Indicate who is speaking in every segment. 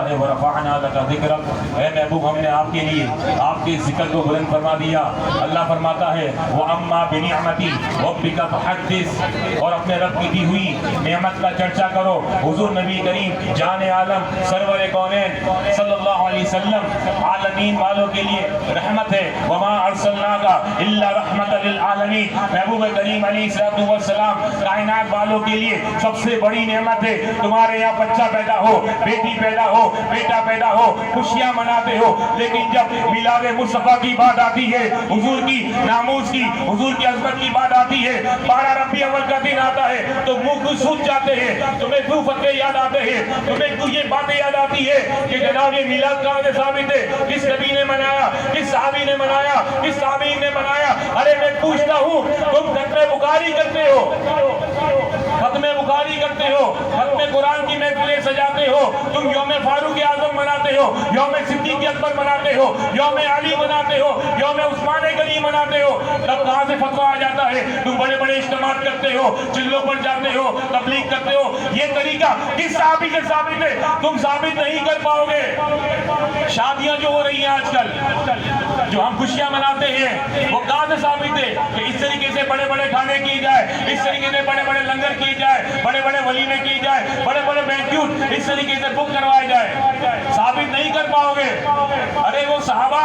Speaker 1: ہے ورفعنا لک ذکرک، اے محبوب ہم نے آپ کے لیے آپ کے ذکر کو بلند فرما دیا۔ اللہ فرماتا ہے وَأَمَّا بِنِعْمَتِ رَبِّكَ فَحَدِّثْ، اور اپنے رب کی دی ہوئی نعمت کا چرچا کرو۔ حضور نبی کریم جان عالم سرور کونین صلی اللہ علیہ وسلم عالمین والوں کے لیے رحمت ہے۔ وَمَا أَرْسَلْنَاكَ إِلَّا رَحْمَةً لِلْعَالَمِينَ، محبوب کریم علیہ السلام کائنات والوں کے لیے سب سے بڑی نعمت ہے۔ تمہارے یہاں بچہ پیدا ہو، بیٹی پیدا ہو، بیٹا پیدا ہو، خوشیاں مناتے ہو، لیکن جب میلاد مصطفیٰ کی بات آتی ہے، حضور کی ناموس کی، حضور کی عظمت کی بات آتی ہے، 12 ربیع اول کا دن آتا ہے تو منہ کو سوکھ جاتے ہیں۔ تمہیں کیوں فتوے یاد آتے ہیں؟ تمہیں کیوں یہ باتیں یاد آتی ہے کہ جناب یہ میلاد کہاں سے ثابت ہے؟ کس نبی نے منایا؟ کس صحابی نے منایا؟ کس تابعین نے منایا؟ ارے میں پوچھتا ہوں، تم ختم بخاری کرتے ہو، ختم بخاری کرتے ہو، ختم قرآن کی محفلیں سجاتے ہو، تم یوم فاروق اعظم مناتے ہو، یوم صدیق اکبر مناتے ہو، یوم علی مناتے ہو، یوم عثمان غنی مناتے ہو، تب کہاں سے فتویٰ آ جاتا ہے؟ تم بڑے بڑے اجتماعات کرتے ہو، چلوں پر جاتے ہو، تبلیغ کرتے ہو۔ یہ طریقہ کس صحابی سے ثابت ہے؟ تم ثابت نہیں کر پاؤ گے۔ شادیاں جو ہو رہی ہیں آج کل، جو ہم خوشیاں مناتے ہیں، وہ کہاں سے ثابت ہے کہ اس طریقے سے بڑے بڑے کھانے کی جائے، اس طریقے سے بڑے بڑے لنگر کی جائے، بڑے بڑے ولیمے کی جائے، بڑے بڑے بینکیوٹ اس طریقے سے بک کروائے جائے؟ ثابت نہیں کر پاؤ گے۔ ارے وہ صحابہ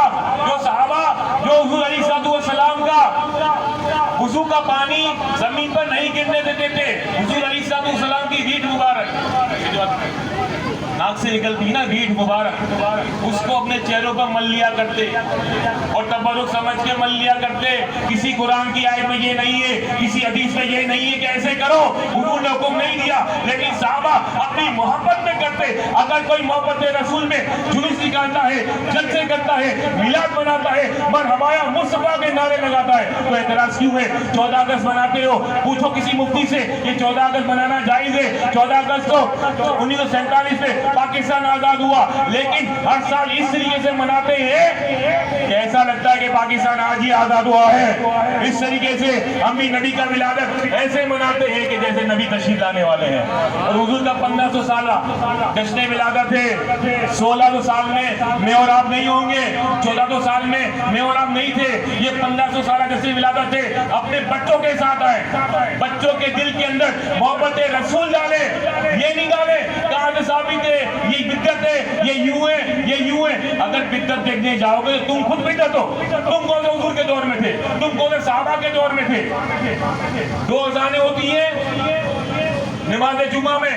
Speaker 1: جو حضور علیہ السلام کا وضو کا پانی زمین پر نہیں گرنے دیتے تھے، حضور علیہ السلام کی ریٹ مبارک ناک سے نکلتی نا ریٹ مبارک، اس کو اپنے چہروں پر مل لیا کرتے اور تبرک سمجھ کے مل لیا کرتے۔ کسی قرآن کی آیت میں یہ نہیں ہے، کسی حدیث میں یہ نہیں ہے کہ ایسے کرو، حضور نے حکم نہیں دیا، لیکن صحابہ اپنی محبت میں کرتے۔ اگر کوئی محبت رسول میں جلوس نکالتا ہے، جلسے کرتا ہے، میلاد مناتا ہے، مرحبا یا مصطفیٰ کے نعرے لگاتا ہے، تو اعتراض کیوں ہے؟ 14 اگست مناتے ہو، پوچھو کسی مفتی سے کہ 14 اگست منانا جائز ہے؟ 14 اگست تو 1947 میں پاکستان آزاد ہوا، لیکن ہر سال اس طریقے سے مناتے ہیں کہ ایسا لگتا ہے کہ پاکستان آج ہی آزاد ہوا ہے۔ اس طریقے سے ہم بھی نبی کا ولادت ایسے مناتے ہیں کہ جیسے نبی تشریف لانے والے ہیں۔ اور حضور کا 1500 سالہ جشن ولادت ہے۔ 1600 سال میں اور آپ نہیں ہوں گے، 1400 سال میں اور آپ نہیں تھے، یہ 1500 سالہ جشن ولادت ہے۔ اپنے بچوں کے ساتھ آئے، بچوں کے دل کے اندر محبت رسول ڈالے، یہ نہیں ڈالے کہاں سے ثابت ہے یہ بدعت ہے، یہ یوں ہے، یہ یوں ہے۔ اگر بدعت دیکھنے جاؤ گے تم خود بدعت ہو۔ تم کون سے حضور کے دور میں تھے؟ تم کون سے صحابہ کے دور میں تھے؟ 2 اذانیں ہوتی ہیں نماز جمعہ میں،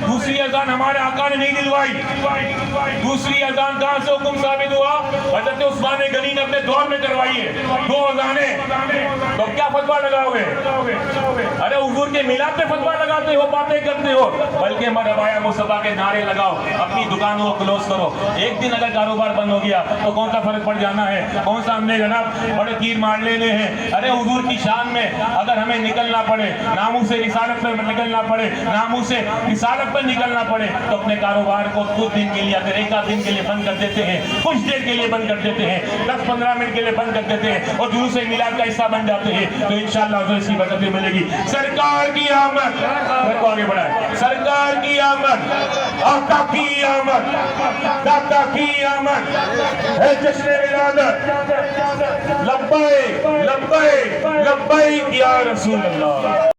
Speaker 1: دوسری اذان ہمارے آقا نے نہیں دلوائی۔ دوسری اذان کہاں سے حکم ثابت ہوا؟ حضرت عثمان غنی نے اپنے دور میں کروائی ہے 2 اذانیں۔ تو کیا فتویٰ لگاؤ گے؟ ارے حضور کے میلاد پہ فتویٰ لگاتے ہو، باتیں کرتے ہو، بلکہ مرحبا یا مصطفیٰ کے نعرے لگاؤ، اپنی دکانوں کو کلوز کرو۔ ایک دن اگر کاروبار بند ہو گیا تو کون سا فرق پڑ جانا ہے؟ کون سا ہم نے جناب بڑے تیر مار لینے ہیں؟ ارے حضور کی شان میں اگر ہمیں نکلنا پڑے، ناموس رسالت پہ نکلنا پڑے، ناموس رسالت پر نکلنا پڑے، تو اپنے کاروبار کو کچھ دن کے لیے، اگر 1 آدھ دن کے لیے بند کر دیتے ہیں، کچھ دیر کے لیے بند کر دیتے ہیں، 10-15 منٹ کے لیے بند کر دیتے ہیں اور جلوس میلاد کا حصہ بن جاتے ہیں، تو انشاءاللہ حضور اس کی برکتیں ملے گی۔ سرکار کی آمد، گھر کو آگے بڑھائیں، سرکار کی آمد، آقا کی آمد، داتا کی آمد ہے جشن ولادت۔ لبیک لبیک لبیک یا رسول اللہ۔